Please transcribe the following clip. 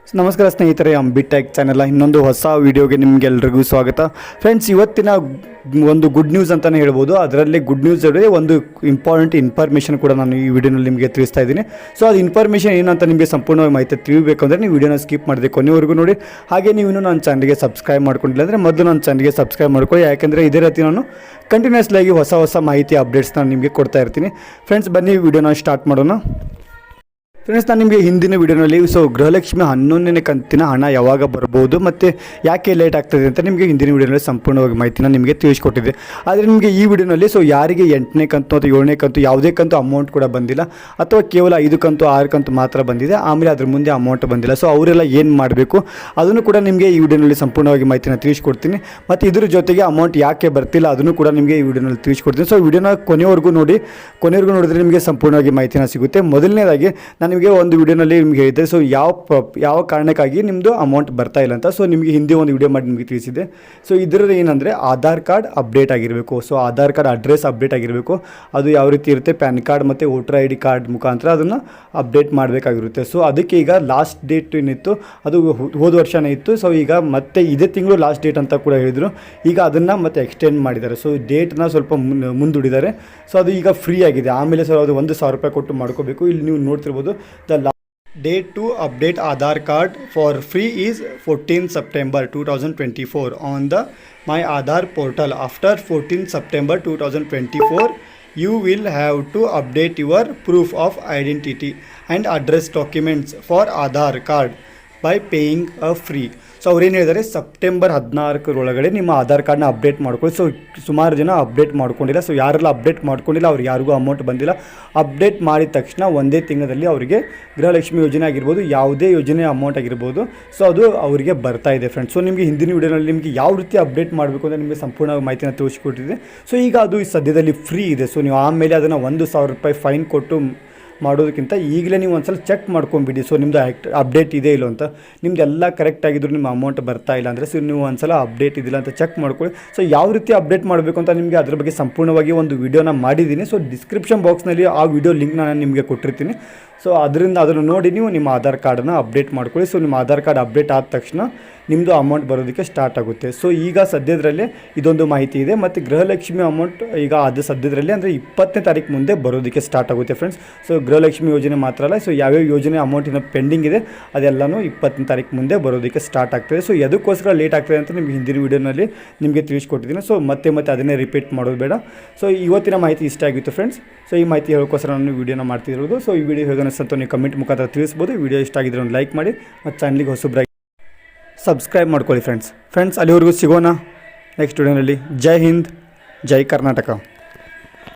ನಮಸ್ಕಾರ ಸ್ನೇಹಿತರೆ, BTech channel ಇನ್ನೊಂದು ಹೊಸ ವೀಡಿಯೋಗೆ ನಿಮಗೆಲ್ಲರಿಗೂ ಸ್ವಾಗತ. ಫ್ರೆಂಡ್ಸ್, ಇವತ್ತಿನ ಒಂದು ಗುಡ್ ನ್ಯೂಸ್ ಅಂತಲೇ ಹೇಳ್ಬೋದು. ಅದರಲ್ಲಿ ಗುಡ್ ನ್ಯೂಸ್ ಜೊತೆ ಒಂದು ಇಂಪಾರ್ಟೆಂಟ್ ಇನ್ಫಾರ್ಮೇಷನ್ ಕೂಡ ನಾನು ಈ ವಿಡಿಯೋನಲ್ಲಿ ನಿಮಗೆ ತಿಳಿಸ್ತಾ ಇದ್ದೀನಿ. ಸೊ ಅದು ಇನ್ಫಾರ್ಮೇಷನ್ ಏನಂತ ನಿಮಗೆ ಸಂಪೂರ್ಣವಾಗಿ ಮಾಹಿತಿ ತಿಳಿಬೇಕು ಅಂದರೆ ನೀವು ವಿಡಿಯೋನ ಸ್ಕಿಪ್ ಮಾಡಿದೆ ಕೊನೆವರೆಗೂ ನೋಡಿ. ಹಾಗೆ ನೀವು ಇನ್ನೂ ನನ್ನ ಚಾನಲ್ಗೆ ಸಬ್ಸ್ಕ್ರೈಬ್ ಮಾಡ್ಕೊಂಡಿಲ್ಲ ಅಂದರೆ ಮೊದಲು ನನ್ನ ಚಾನಲ್ಗೆ ಸಬ್ಸ್ಕ್ರೈಬ್ ಮಾಡ್ಕೊಳ್ಳಿ. ಯಾಕೆಂದರೆ ಇದೇ ರೀತಿ ನಾನು ಕಂಟಿನ್ಯೂಸ್ಲಿ ಆಗಿ ಹೊಸ ಮಾಹಿತಿ ಅಪ್ಡೇಟ್ಸ್ನ ನಿಮಗೆ ಕೊಡ್ತಾ ಇರ್ತೀನಿ. ಫ್ರೆಂಡ್ಸ್, ಬನ್ನಿ ವಿಡಿಯೋನ ಸ್ಟಾರ್ಟ್ ಮಾಡೋಣ. ಫ್ರೆಂಡ್ಸ್, ನಾನು ನಿಮಗೆ ಹಿಂದಿನ ವೀಡಿಯೋನಲ್ಲಿ ಗೃಹಲಕ್ಷ್ಮಿ 11ನೇ ಕಂತಿನ ಹಣ ಯಾವಾಗ ಬರ್ಬೋದು ಮತ್ತು ಯಾಕೆ ಲೇಟ್ ಆಗ್ತದೆ ಅಂತ ನಿಮಗೆ ಹಿಂದಿನ ವೀಡಿಯೋನಲ್ಲಿ ಸಂಪೂರ್ಣವಾಗಿ ಮಾಹಿತಿನ ನಿಮಗೆ ತಿಳಿಸ್ಕೊಟ್ಟಿದ್ದೆ. ಆದರೆ ನಿಮಗೆ ಈ ವಿಡಿಯೋನಲ್ಲಿ ಯಾರಿಗೆ 8ನೇ ಕಂತು ಅಥವಾ 7ನೇ ಕಂತು ಯಾವುದೇ ಕಂತು ಅಮೌಂಟ್ ಕೂಡ ಬಂದಿಲ್ಲ ಅಥವಾ ಕೇವಲ 5 ಕಂತು 6 ಕಂತು ಮಾತ್ರ ಬಂದಿದೆ, ಆಮೇಲೆ ಅದ್ರ ಮುಂದೆ ಅಮೌಂಟ್ ಬಂದಿಲ್ಲ, ಅವರೆಲ್ಲ ಏನು ಮಾಡಬೇಕು ಅದನ್ನು ಕೂಡ ನಿಮಗೆ ಈ ವಿಡಿಯೋನಲ್ಲಿ ಸಂಪೂರ್ಣವಾಗಿ ಮಾಹಿತಿನ ತಿಳಿಸ್ಕೊಡ್ತೀನಿ. ಮತ್ತು ಇದ್ರ ಜೊತೆಗೆ ಅಮೌಂಟ್ ಯಾಕೆ ಬರ್ತಿಲ್ಲ ಅದನ್ನು ಕೂಡ ನಿಮಗೆ ಈ ವಿಡಿಯೋನಲ್ಲಿ ತಿಳಿಸ್ಕೊಡ್ತೀನಿ. ವಿಡಿಯೋನ ಕೊನೆವರೆಗೂ ನೋಡಿದ್ರೆ ನಿಮಗೆ ಸಂಪೂರ್ಣವಾಗಿ ಮಾಹಿತಿನ ಸಿಗುತ್ತೆ. ಮೊದಲನೇದಾಗಿ ನಾನು ನಿಮಗೆ ಒಂದು ವಿಡಿಯೋನಲ್ಲಿ ನಿಮಗೆ ಹೇಳಿದ್ದೆ ಯಾವ ಕಾರಣಕ್ಕಾಗಿ ನಿಮ್ಮದು ಅಮೌಂಟ್ ಬರ್ತಾ ಇಲ್ಲ ಅಂತ. ನಿಮಗೆ ಹಿಂದೆ ಒಂದು ವಿಡಿಯೋ ಮಾಡಿ ನಿಮಗೆ ತಿಳಿಸಿದೆ. ಇದರಲ್ಲಿ ಏನಂದರೆ ಆಧಾರ್ ಕಾರ್ಡ್ ಅಪ್ಡೇಟ್ ಆಗಿರಬೇಕು. ಆಧಾರ್ ಕಾರ್ಡ್ ಅಡ್ರೆಸ್ ಅಪ್ಡೇಟ್ ಆಗಿರಬೇಕು. ಅದು ಯಾವ ರೀತಿ ಇರುತ್ತೆ, ಪ್ಯಾನ್ ಕಾರ್ಡ್ ಮತ್ತು ವೋಟರ್ ID ಕಾರ್ಡ್ ಮುಖಾಂತರ ಅದನ್ನು ಅಪ್ಡೇಟ್ ಮಾಡಬೇಕಾಗಿರುತ್ತೆ. ಅದಕ್ಕೆ ಈಗ ಲಾಸ್ಟ್ ಡೇಟ್ ಏನಿತ್ತು ಅದು ಹೋದ ವರ್ಷನೇ ಇತ್ತು. ಈಗ ಮತ್ತೆ ಇದೇ ತಿಂಗಳು ಲಾಸ್ಟ್ ಡೇಟ್ ಅಂತ ಕೂಡ ಹೇಳಿದರು. ಈಗ ಅದನ್ನು ಮತ್ತೆ ಎಕ್ಸ್ಟೆಂಡ್ ಮಾಡಿದ್ದಾರೆ. ಡೇಟ್ನ ಸ್ವಲ್ಪ ಮುಂದೂಡಿದ್ದಾರೆ. ಅದು ಈಗ ಫ್ರೀ ಆಗಿದೆ. ಆಮೇಲೆ ಅದು 1,000 ರೂಪಾಯಿ ಕೊಟ್ಟು ಮಾಡ್ಕೋಬೇಕು. ಇಲ್ಲಿ ನೀವು ನೋಡ್ತಿರ್ಬೋದು, the date to update Aadhaar card for free is 14 September 2024 on the My Aadhaar portal. After 14 September 2024, you will have to update your proof of identity and address documents for Aadhaar card by paying a fee. ಅವ್ರೇನು ಹೇಳಿದ್ದಾರೆ, September 14 ನಿಮ್ಮ ಆಧಾರ್ ಕಾರ್ಡ್ನ update ಮಾಡ್ಕೊಳ್ಳಿ. ಸುಮಾರು ಜನ update ಮಾಡ್ಕೊಂಡಿಲ್ಲ. ಯಾರೆಲ್ಲ update ಮಾಡ್ಕೊಂಡಿಲ್ಲ ಅವ್ರಿಗೆ ಯಾರಿಗೂ ಅಮೌಂಟ್ ಬಂದಿಲ್ಲ. ಅಪ್ಡೇಟ್ ಮಾಡಿದ ತಕ್ಷಣ ಒಂದೇ ತಿಂಗಳಲ್ಲಿ ಅವರಿಗೆ ಗೃಹಲಕ್ಷ್ಮಿ ಯೋಜನೆ ಆಗಿರ್ಬೋದು, ಯಾವುದೇ ಯೋಜನೆ ಅಮೌಂಟ್ ಆಗಿರ್ಬೋದು, ಅದು ಅವರಿಗೆ ಬರ್ತಾ ಇದೆ ಫ್ರೆಂಡ್ಸ್. ನಿಮಗೆ ಹಿಂದಿನ ವಿಡಿಯೋನಲ್ಲಿ ನಿಮಗೆ ಯಾವ ರೀತಿ ಅಪ್ಡೇಟ್ ಮಾಡಬೇಕು ಅಂತ ನಿಮಗೆ ಸಂಪೂರ್ಣ ಮಾಹಿತಿನ ತಿಳಿಸ್ಕೊಟ್ಟಿದೆ. ಈಗ ಅದು ಸದ್ಯದಲ್ಲಿ ಫ್ರೀ ಇದೆ. ನೀವು ಆಮೇಲೆ ಅದನ್ನು 1,000 ರೂಪಾಯಿ ಫೈನ್ ಕೊಟ್ಟು ಮಾಡೋದಕ್ಕಿಂತ ಈಗಲೇ ನೀವು ಒಂದ್ಸಲ ಚೆಕ್ ಮಾಡ್ಕೊಂಬಿಡಿ. ನಿಮ್ಮದು ಅಪ್ಡೇಟ್ ಇದೆ ಇಲ್ಲೋ ಅಂತ. ನಿಮ್ದು ಎಲ್ಲ ಕರೆಕ್ಟ್ ಆಗಿದ್ರು ನಿಮ್ಮ ಅಮೌಂಟ್ ಬರ್ತಾ ಇಲ್ಲ ಅಂದರೆ ನೀವು ಒಂದ್ಸಲ ಅಪ್ಡೇಟ್ ಇದಿಲ್ಲ ಅಂತ ಚೆಕ್ ಮಾಡ್ಕೊಳ್ಳಿ. ಯಾವ ರೀತಿ ಅಪ್ಡೇಟ್ ಮಾಡಬೇಕು ಅಂತ ನಿಮಗೆ ಅದ್ರ ಬಗ್ಗೆ ಸಂಪೂರ್ಣವಾಗಿ ಒಂದು ವಿಡಿಯೋನ ಮಾಡಿದ್ದೀನಿ. ಡಿಸ್ಕ್ರಿಪ್ಷನ್ ಬಾಕ್ಸ್ನಲ್ಲಿ ಆ ವಿಡಿಯೋ ಲಿಂಕ್ನ ನಾನು ನಿಮಗೆ ಕೊಟ್ಟಿರ್ತೀನಿ. ಅದನ್ನು ನೋಡಿ ನೀವು ನಿಮ್ಮ ಆಧಾರ್ ಕಾರ್ಡನ್ನು ಅಪ್ಡೇಟ್ ಮಾಡ್ಕೊಳ್ಳಿ. ನಿಮ್ಮ ಆಧಾರ್ ಕಾರ್ಡ್ ಅಪ್ಡೇಟ್ ಆದ ತಕ್ಷಣ ನಿಮ್ಮದು ಅಮೌಂಟ್ ಬರೋದಕ್ಕೆ ಸ್ಟಾರ್ಟ್ ಆಗುತ್ತೆ. ಈಗ ಸದ್ಯದಲ್ಲೇ ಇದೊಂದು ಮಾಹಿತಿ ಇದೆ. ಮತ್ತು ಗೃಹಲಕ್ಷ್ಮಿ ಅಮೌಂಟ್ ಈಗ ಅದು ಸದ್ಯದಲ್ಲೇ ಅಂದರೆ 20ನೇ ತಾರೀಕು ಮುಂದೆ ಬರೋದಕ್ಕೆ ಸ್ಟಾರ್ಟ್ ಆಗುತ್ತೆ ಫ್ರೆಂಡ್ಸ್. ಗೃಹಲಕ್ಷ್ಮಿ ಯೋಜನೆ ಮಾತ್ರ ಅಲ್ಲ, ಯಾವ್ಯಾವ ಯೋಜನೆ ಅಮೌಂಟ್ ಇನ್ನೂ ಪೆಂಡಿಂಗ್ ಇದೆ ಅದೆಲ್ಲನೂ 20ನೇ ತಾರೀಕು ಮುಂದೆ ಬರೋದಕ್ಕೆ ಸ್ಟಾರ್ಟ್ ಆಗ್ತದೆ. ಎದಕ್ಕೋಸ್ಕರ ಲೇಟ್ ಆಗ್ತದೆ ಅಂತ ನಿಮಗೆ ಹಿಂದಿನ ವೀಡಿಯೋನಲ್ಲಿ ನಿಮಗೆ ತಿಳಿಸ್ಕೊಟ್ಟಿದ್ದೀನಿ. ಮತ್ತೆ ಅದನ್ನೇ ರಿಪೀಟ್ ಮಾಡೋದು ಬೇಡ. ಇವತ್ತಿನ ಮಾಹಿತಿ ಇಷ್ಟ ಆಗಿತ್ತು ಫ್ರೆಂಡ್ಸ್. ಈ ಮಾಹಿತಿ ಹೇಳೋಕ್ಕೋಸ್ಕರ ನಾನು ವೀಡಿಯೋನ ಮಾಡ್ತಿರೋದು. ಈ ವಿಡಿಯೋ ಹೇಗೆ ಅನಿಸ್ತಂತ ನೀವು ಕಮೆಂಟ್ ಮುಖಾಂತರ ತಿಳಿಸ್ಬೋದು. ವಿಡಿಯೋ ಇಷ್ಟ ಆಗಿದ್ರೆ ಒಂದು ಲೈಕ್ ಮಾಡಿ ಮತ್ತು ಚಾನಲ್ಗೆ ಹೊಸಬ್ರಾಗಿ ಸಬ್ಸ್ಕ್ರೈಬ್ ಮಾಡ್ಕೊಳ್ಳಿ ಫ್ರೆಂಡ್ಸ್. ಅಲ್ಲಿವರೆಗೂ ಸಿಗೋಣ ನೆಕ್ಸ್ಟ್ ವಿಡಿಯೋನಲ್ಲಿ. ಜೈ ಹಿಂದ್, ಜೈ ಕರ್ನಾಟಕ.